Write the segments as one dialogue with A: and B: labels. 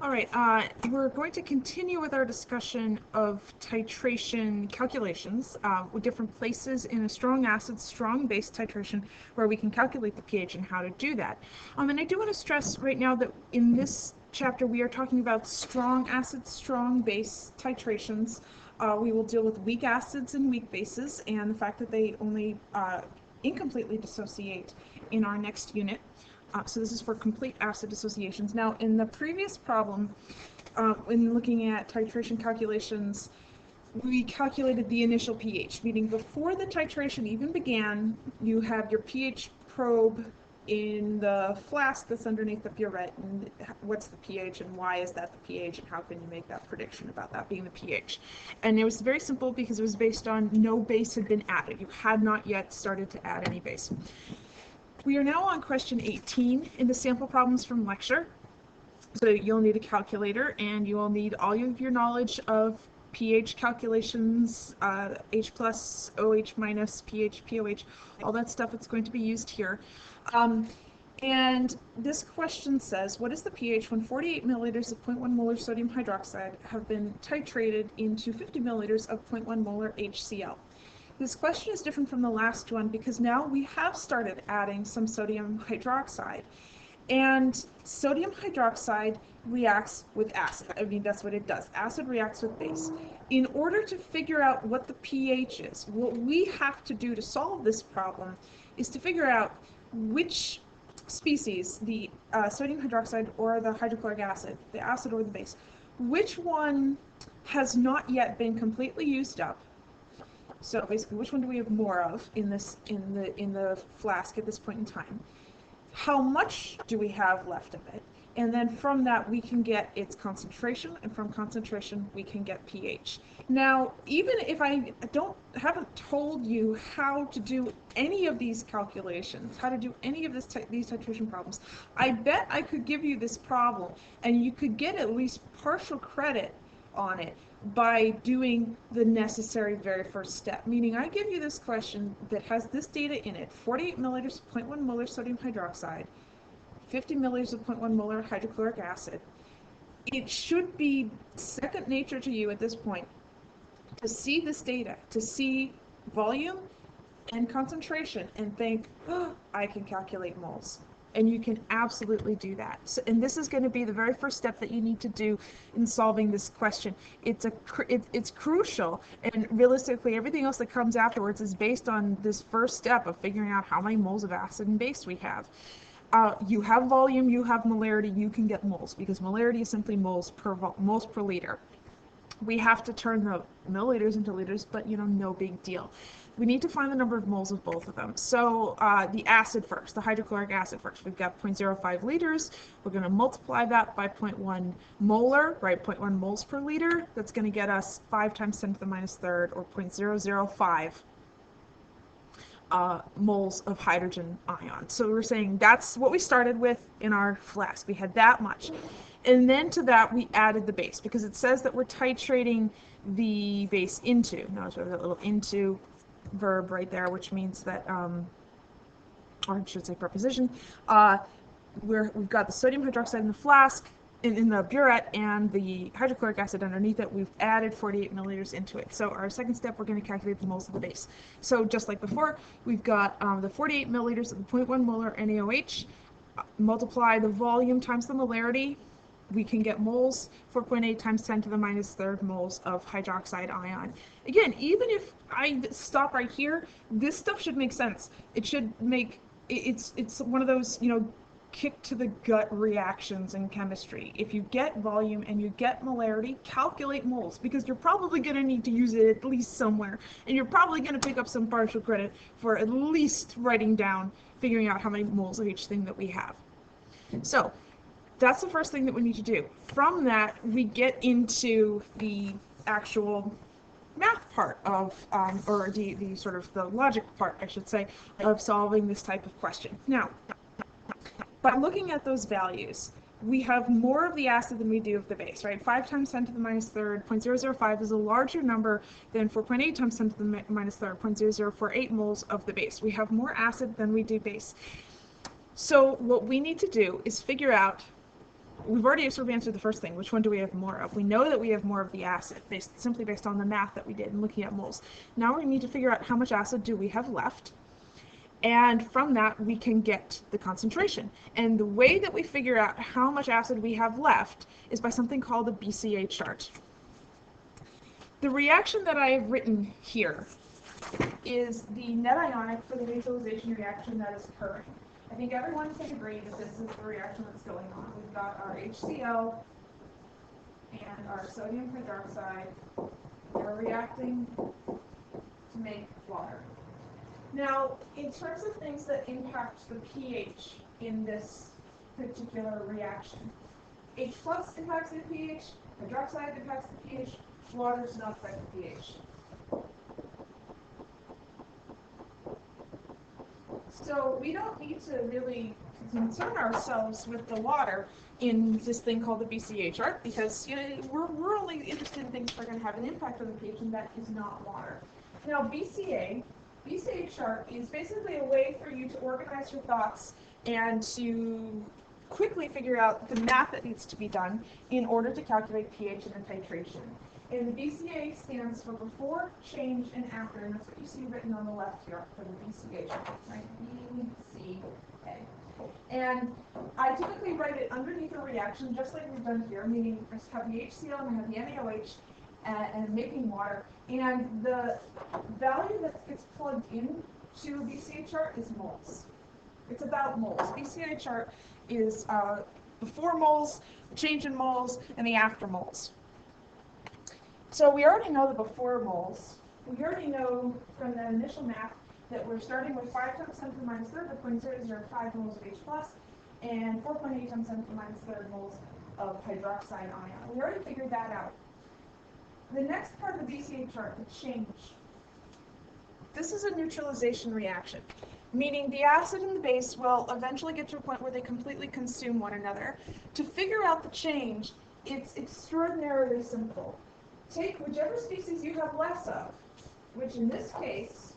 A: All right, we're going to continue with our discussion of titration calculations with different places in a strong acid, strong base titration where we can calculate the pH and how to do that. And I do want to stress right now that in this chapter we are talking about strong acid, strong base titrations. We will deal with weak acids and weak bases and the fact that they only incompletely dissociate in our next unit. So this is for complete acid dissociations. Now, in the previous problem, when looking at titration calculations, we calculated the initial pH, meaning before the titration even began, you have your pH probe in the flask that's underneath the burette, and what's the pH and why is that the pH and how can you make that prediction about that being the pH. And it was very simple because it was based on no base had been added. You had not yet started to add any base. We are now on question 18 in the sample problems from lecture. So you'll need a calculator and you will need all of your knowledge of pH calculations, H plus, OH minus, pH, POH, all that stuff that's going to be used here. And this question says, what is the pH when 48 milliliters of 0.1 molar sodium hydroxide have been titrated into 50 milliliters of 0.1 molar HCl? This question is different from the last one because now we have started adding some sodium hydroxide. And sodium hydroxide reacts with acid. I mean, that's what it does. Acid reacts with base. In order to figure out what the pH is, what we have to do to solve this problem is to figure out which species, the sodium hydroxide or the hydrochloric acid, the acid or the base, which one has not yet been completely used up. So basically, which one do we have more of in the flask at this point in time? How much do we have left of it? And then from that we can get its concentration, and from concentration we can get pH. Now, even if I haven't told you how to do any of these calculations, how to do any of these titration problems, I bet I could give you this problem and you could get at least partial credit on it by doing the necessary very first step. Meaning I give you this question that has this data in it, 48 milliliters of 0.1 molar sodium hydroxide, 50 milliliters of 0.1 molar hydrochloric acid. It should be second nature to you at this point to see this data, to see volume and concentration and think, oh, I can calculate moles. And you can absolutely do that. So, and this is going to be the very first step that you need to do in solving this question. It's crucial, and realistically everything else that comes afterwards is based on this first step of figuring out how many moles of acid and base we have. You have volume, you have molarity, you can get moles, because molarity is simply moles per liter. We have to turn the milliliters into liters, but no big deal. We need to find the number of moles of both of them. So the acid first, the hydrochloric acid first. We've got 0.05 liters. We're going to multiply that by 0.1 molar, right? 0.1 moles per liter. That's going to get us 5 times 10 to the minus third, or 0.005 moles of hydrogen ion. So we're saying that's what we started with in our flask. We had that much. And then to that we added the base, because it says that we're titrating the base into. Notice we have that little into verb right there, which means that, or I should say preposition, we've got the sodium hydroxide in the flask, in the burette, and the hydrochloric acid underneath it. We've added 48 milliliters into it. So our second step, we're going to calculate the moles of the base. So just like before, we've got the 48 milliliters of the 0.1 molar NaOH, multiply the volume times the molarity, we can get moles, 4.8 times 10 to the minus third moles of hydroxide ion. Again, even if I stop right here, this stuff should make sense. It should make, it's one of those, kick to the gut reactions in chemistry. If you get volume and you get molarity, calculate moles, because you're probably going to need to use it at least somewhere, and you're probably going to pick up some partial credit for at least writing down, figuring out how many moles of each thing that we have. So that's the first thing that we need to do. From that, we get into the actual math part of, or the sort of the logic part, I should say, of solving this type of question. Now, by looking at those values, we have more of the acid than we do of the base, right? 5 times 10 to the minus third, 0.005 is a larger number than 4.8 times 10 to the minus third, 0.0048 moles of the base. We have more acid than we do base. So what we need to do is figure out we've already sort of answered the first thing. Which one do we have more of? We know that we have more of the acid, simply based on the math that we did and looking at moles. Now we need to figure out how much acid do we have left. And from that, we can get the concentration. And the way that we figure out how much acid we have left is by something called a BCA chart. The reaction that I have written here is the net ionic for the neutralization reaction that is occurring. I think everyone can agree that this is the reaction that's going on. We've got our HCl and our sodium hydroxide. They're reacting to make water. Now, in terms of things that impact the pH in this particular reaction, H plus impacts the pH, hydroxide impacts the pH, water does not affect the pH. So we don't need to really concern ourselves with the water in this thing called the BCA chart, because we're only interested in things that are going to have an impact on the pH, and that is not water. Now, BCA chart is basically a way for you to organize your thoughts and to quickly figure out the math that needs to be done in order to calculate pH in a titration. And the BCA stands for before, change, and after, and that's what you see written on the left here for the BCA chart, right? BCA. And I typically write it underneath a reaction, just like we've done here, meaning I have the HCl and I have the NaOH, and making water, and the value that gets plugged into a BCA chart is moles. It's about moles. BCA chart is before moles, change in moles, and the after moles. So we already know the before moles. We already know from that initial math that we're starting with 5 times 10 to the minus third, or 0.005 moles of H plus, and 4.8 times 10 to the minus third moles of hydroxide ion. We already figured that out. The next part of the BCA chart, the change. This is a neutralization reaction, meaning the acid and the base will eventually get to a point where they completely consume one another. To figure out the change, it's extraordinarily simple. Take whichever species you have less of, which in this case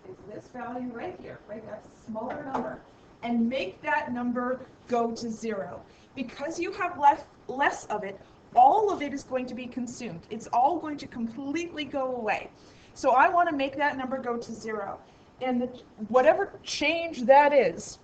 A: is this value right here, right? That's a smaller number, and make that number go to 0. Because you have less of it, all of it is going to be consumed. It's all going to completely go away. So I want to make that number go to 0. And whatever change that is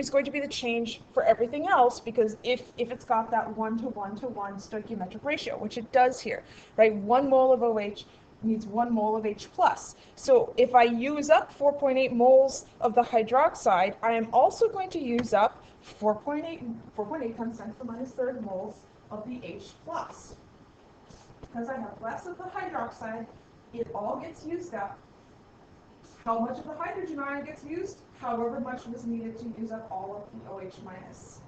A: going to be the change for everything else, because if it's got that 1-to-1-to-1 stoichiometric ratio, which it does here, right? 1 mole of OH needs 1 mole of H plus. So if I use up 4.8 moles of the hydroxide, I am also going to use up 4.8 times 10 to the minus third moles of the H plus. Because I have less of the hydroxide, it all gets used up. How much of the hydrogen ion gets used? However much was needed to use up all of the OH minus.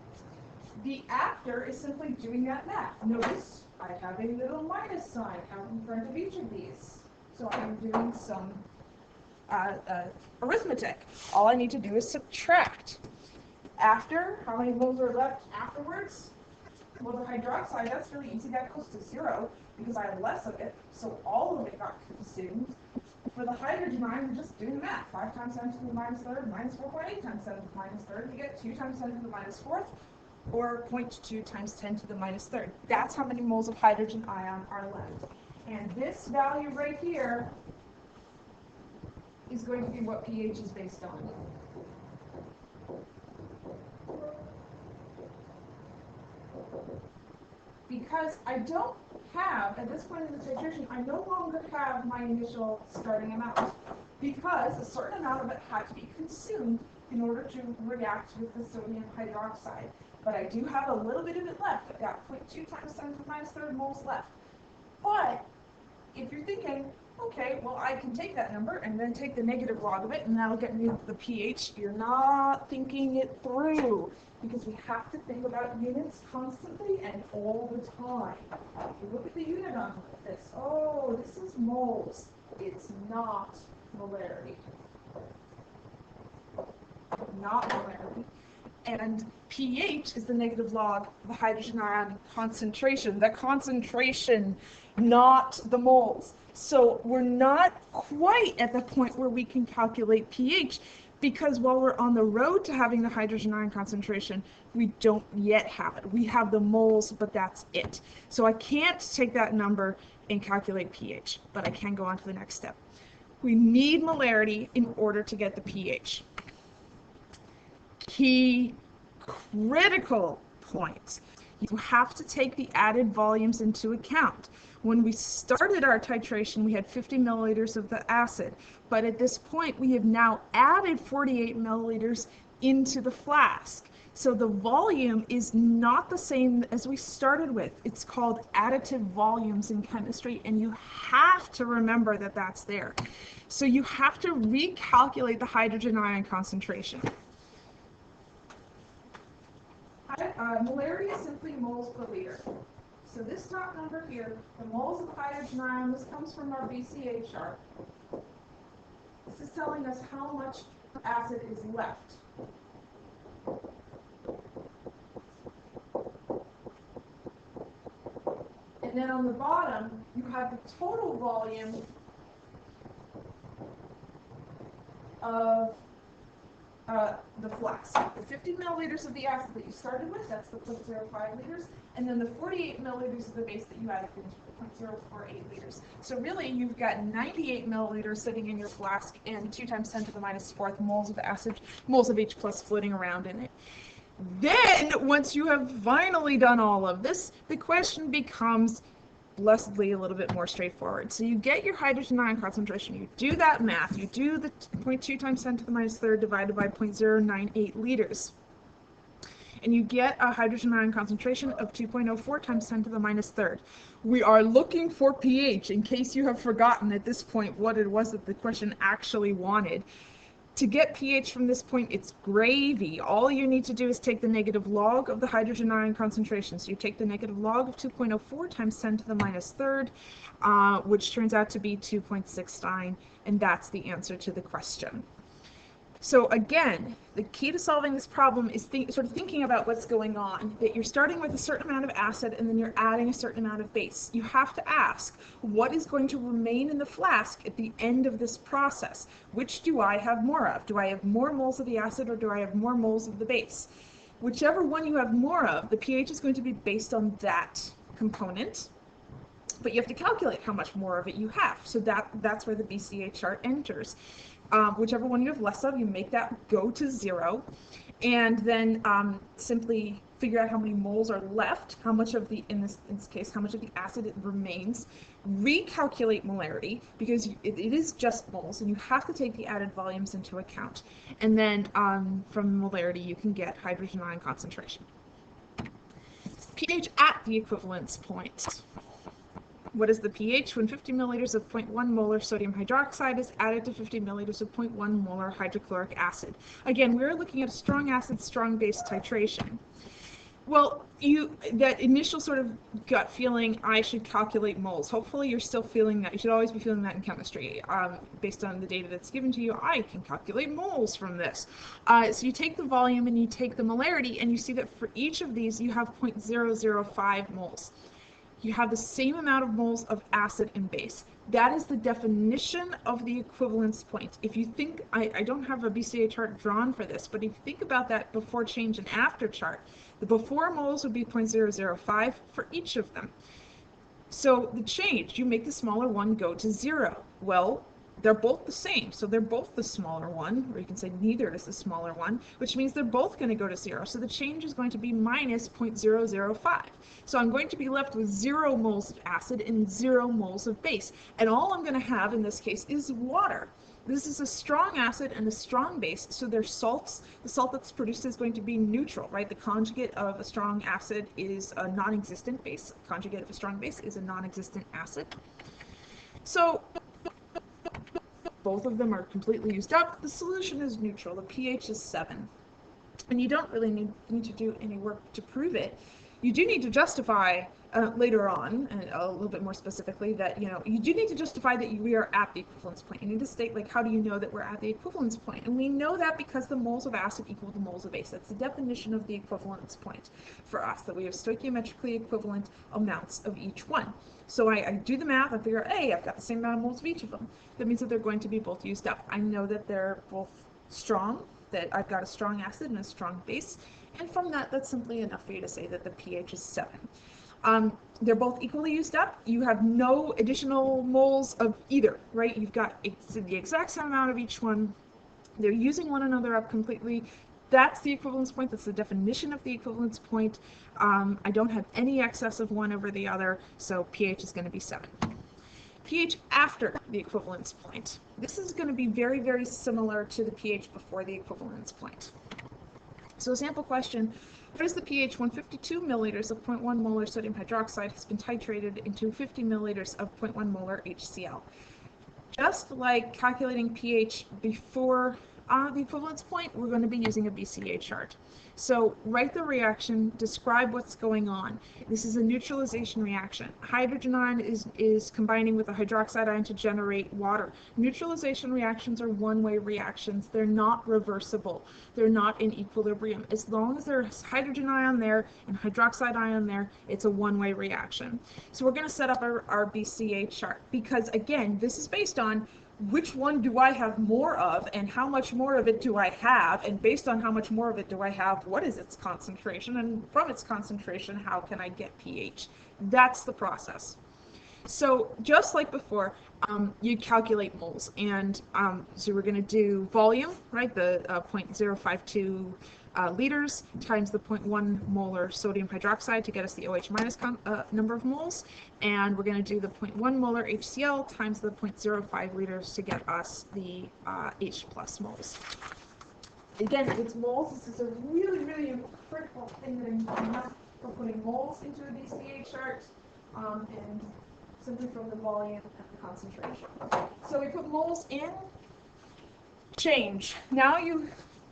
A: The after is simply doing that math. Notice I have a little minus sign out in front of each of these. So I'm doing some arithmetic. All I need to do is subtract. After, how many moles are left afterwards? Well, the hydroxide, that's really easy. That goes to 0 because I have less of it, so all of it got consumed. For the hydrogen ion, we're just doing the math. 5 times 10 to the minus third minus 4.8 times 10 to the minus third. You get 2 times 10 to the minus fourth, or 0.2 times 10 to the minus third. That's how many moles of hydrogen ion are left. And this value right here is going to be what pH is based on. Because I don't have, at this point in the titration, I no longer have my initial starting amount, because a certain amount of it had to be consumed in order to react with the sodium hydroxide. But I do have a little bit of it left. I've got 0.2 times 10 to the minus third moles left. But if you're thinking, okay, well, I can take that number and then take the negative log of it, and that'll get me the pH, you're not thinking it through, because we have to think about units constantly and all the time. If you look at the unit on this, oh, this is moles. It's not molarity. Not molarity. And pH is the negative log of the hydrogen ion concentration. The concentration, not the moles. So we're not quite at the point where we can calculate pH, because while we're on the road to having the hydrogen ion concentration, we don't yet have it. We have the moles, but that's it. So I can't take that number and calculate pH, but I can go on to the next step. We need molarity in order to get the pH. Key critical point. You have to take the added volumes into account. When we started our titration, we had 50 milliliters of the acid, but at this point, we have now added 48 milliliters into the flask. So the volume is not the same as we started with. It's called additive volumes in chemistry, and you have to remember that that's there. So you have to recalculate the hydrogen ion concentration. Molarity is simply moles per liter. So this top number here, the moles of hydrogen ion, this comes from our BCA chart. This is telling us how much acid is left. And then on the bottom, you have the total volume of the flask. The 50 milliliters of the acid that you started with, that's the 0.05 liters, and then the 48 milliliters of the base that you added into the 0.048 liters. So really, you've got 98 milliliters sitting in your flask and 2 times 10 to the minus 4th moles of acid, moles of H plus floating around in it. Then, once you have finally done all of this, the question becomes blessedly a little bit more straightforward. So you get your hydrogen ion concentration, you do that math, you do the 0.2 times 10 to the minus 3rd divided by 0.098 liters, and you get a hydrogen ion concentration of 2.04 times 10 to the minus 3rd. We are looking for pH, in case you have forgotten at this point what it was that the question actually wanted. To get pH from this point, it's gravy. All you need to do is take the negative log of the hydrogen ion concentration. So you take the negative log of 2.04 times 10 to the minus 3rd, which turns out to be 2.69, and that's the answer to the question. So again, the key to solving this problem is sort of thinking about what's going on, that you're starting with a certain amount of acid and then you're adding a certain amount of base. You have to ask, what is going to remain in the flask at the end of this process? Which do I have more of? Do I have more moles of the acid or do I have more moles of the base? Whichever one you have more of, the pH is going to be based on that component, but you have to calculate how much more of it you have. So that's where the BCA chart enters. Whichever one you have less of, you make that go to 0, and then simply figure out how many moles are left, how much of the, in this case, how much of the acid remains, recalculate molarity, because it is just moles, and you have to take the added volumes into account. And then from molarity, you can get hydrogen ion concentration. pH at the equivalence point. What is the pH when 50 milliliters of 0.1 molar sodium hydroxide is added to 50 milliliters of 0.1 molar hydrochloric acid? Again, we're looking at a strong acid, strong base titration. Well, that initial sort of gut feeling, I should calculate moles. Hopefully you're still feeling that. You should always be feeling that in chemistry. Based on the data that's given to you, I can calculate moles from this. So you take the volume and you take the molarity, and you see that for each of these, you have 0.005 moles. You have the same amount of moles of acid and base. That is the definition of the equivalence point. If you think, I don't have a BCA chart drawn for this, but if you think about that before change and after chart, the before moles would be 0.005 for each of them. So the change, you make the smaller one go to 0. Well, they're both the same, so they're both the smaller one, or you can say neither is the smaller one, which means they're both going to go to 0. So the change is going to be minus 0.005. So I'm going to be left with 0 moles of acid and 0 moles of base. And all I'm going to have in this case is water. This is a strong acid and a strong base, so they're salts. The salt that's produced is going to be neutral, right? The conjugate of a strong acid is a non-existent base. The conjugate of a strong base is a non-existent acid. So both of them are completely used up. The solution is neutral. The pH is 7. And you don't really need to do any work to prove it. You do need to justify later on, and a little bit more specifically, that you do need to justify that we are at the equivalence point. You need to state, like, how do you know that we're at the equivalence point? And we know that because the moles of acid equal the moles of base. That's the definition of the equivalence point for us, that we have stoichiometrically equivalent amounts of each one. So I do the math, I figure, hey, I've got the same amount of moles of each of them. That means that they're going to be both used up. I know that they're both strong, that I've got a strong acid and a strong base. And from that, that's simply enough for you to say that the pH is 7. They're both equally used up. You have no additional moles of either, right? You've got the exact same amount of each one. They're using one another up completely. That's the equivalence point. That's the definition of the equivalence point. I don't have any excess of one over the other, so pH is going to be 7. pH after the equivalence point. This is going to be very, very similar to the pH before the equivalence point. So a sample question, what is the pH when 52 milliliters of 0.1 molar sodium hydroxide has been titrated into 50 milliliters of 0.1 molar HCl? Just like calculating pH before the equivalence point, we're going to be using a BCA chart. So write the reaction, describe what's going on. This is a neutralization reaction. Hydrogen ion is combining with a hydroxide ion to generate water. Neutralization reactions are one-way reactions. They're not reversible. They're not in equilibrium. As long as there's hydrogen ion there and hydroxide ion there, it's a one-way reaction. So we're going to set up our BCA chart because, again, this is based on which one do I have more of and how much more of it do I have, and based on how much more of it do I have, what is its concentration, and from its concentration, how can I get pH? That's the process. So just like before, you calculate moles, and so we're going to do volume, right, the 0.052 liters times the 0.1 molar sodium hydroxide to get us the OH minus number of moles, and we're going to do the 0.1 molar HCl times the 0.05 liters to get us the H plus moles. Again, it's moles. This is a really, really critical thing that I'm not for putting moles into a BCA chart, and simply from the volume and the concentration. So we put moles in, change. Now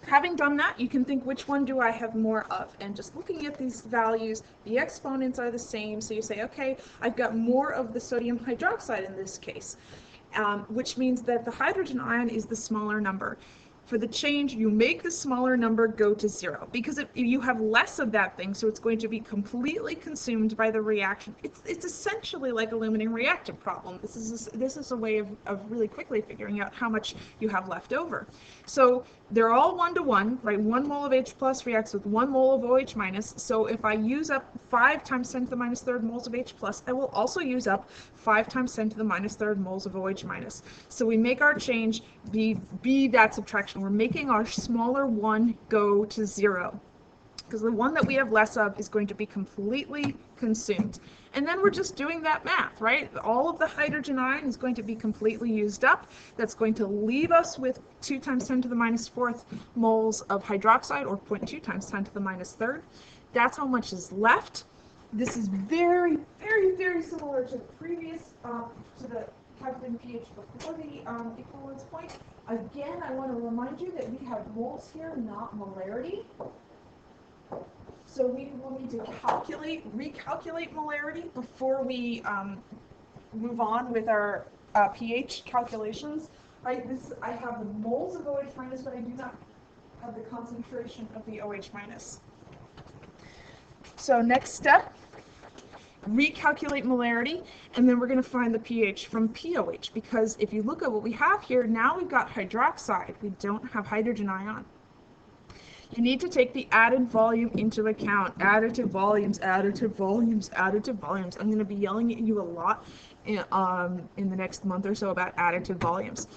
A: having done that, you can think, which one do I have more of? And just looking at these values, the exponents are the same. So you say, okay, I've got more of the sodium hydroxide in this case, which means that the hydrogen ion is the smaller number. For the change, you make the smaller number go to 0 because if you have less of that thing, so it's going to be completely consumed by the reaction. It's essentially like a limiting reactant problem. This is a way of really quickly figuring out how much you have left over. So they're all 1-to-1, right? 1 mole of H plus reacts with 1 mole of OH minus. So if I use up 5 times 10 to the minus third moles of H plus, I will also use up 5 times 10 to the minus third moles of OH minus. So we make our change be that subtraction. We're making our smaller one go to 0 because the one that we have less of is going to be completely consumed. And then we're just doing that math, right? All of the hydrogen ion is going to be completely used up. That's going to leave us with 2 times 10 to the minus fourth moles of hydroxide, or 0.2 times 10 to the minus third. That's how much is left. This is very, very, very similar to the previous, to the calculating pH before the equivalence point. Again, I want to remind you that we have moles here, not molarity. So we will need to recalculate molarity before we move on with our pH calculations. Right, I have the moles of OH minus, but I do not have the concentration of the OH minus. So next step, recalculate molarity, and then we're going to find the pH from POH, because if you look at what we have here, now we've got hydroxide. We don't have hydrogen ion. You need to take the added volume into account. Additive volumes, additive volumes, additive volumes. I'm going to be yelling at you a lot in the next month or so about additive volumes.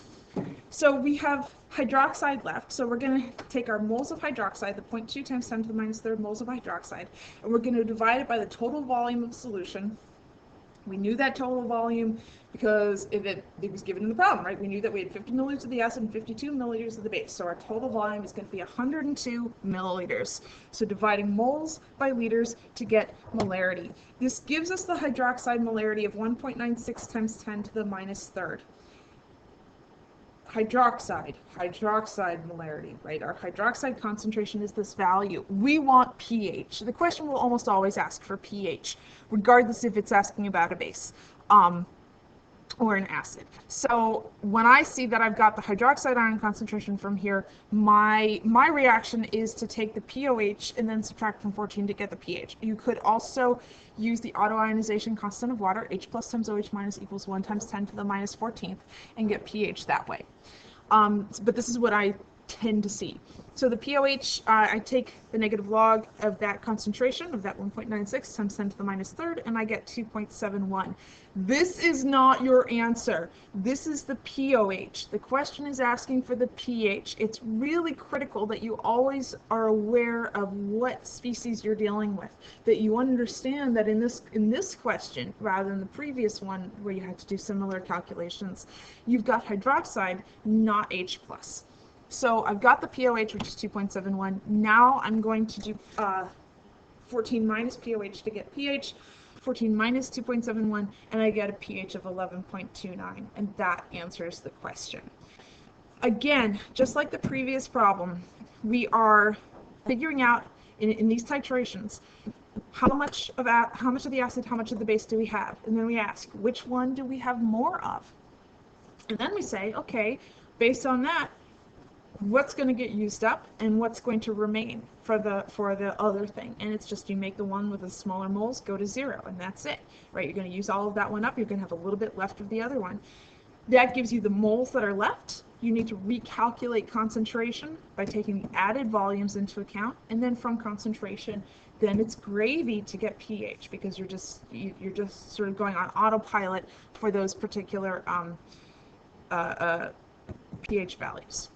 A: So we have hydroxide left, so we're going to take our moles of hydroxide, the 0.2 times 10 to the minus third moles of hydroxide, and we're going to divide it by the total volume of solution. We knew that total volume because it was given in the problem, right? We knew that we had 50 milliliters of the acid and 52 milliliters of the base, so our total volume is going to be 102 milliliters. So dividing moles by liters to get molarity. This gives us the hydroxide molarity of 1.96 times 10 to the minus third. Hydroxide molarity, right? Our hydroxide concentration is this value. We want pH. The question will almost always ask for pH, regardless if it's asking about a base or an acid. So when I see that I've got the hydroxide ion concentration from here, my reaction is to take the POH and then subtract from 14 to get the pH. You could also use the autoionization constant of water, H plus times OH minus equals 1 times 10 to the minus 14th, and get pH that way. But this is what I tend to see. So the pOH, I take the negative log of that concentration, of that 1.96 times 10 to the minus third, and I get 2.71. This is not your answer. This is the pOH. The question is asking for the pH. It's really critical that you always are aware of what species you're dealing with, that you understand that in this question, rather than the previous one where you had to do similar calculations, you've got hydroxide, not H+. So I've got the pOH, which is 2.71. Now I'm going to do 14 minus pOH to get pH, 14 minus 2.71, and I get a pH of 11.29, and that answers the question. Again, just like the previous problem, we are figuring out in these titrations how much of the acid, how much of the base do we have, and then we ask which one do we have more of, and then we say, okay, based on that, what's going to get used up and what's going to remain for the other thing. And it's just you make the one with the smaller moles go to 0, and that's it, right? You're going to use all of that one up. You're going to have a little bit left of the other one. That gives you the moles that are left. You need to recalculate concentration by taking the added volumes into account, and then from concentration, then it's gravy to get pH, because you're just sort of going on autopilot for those particular pH values.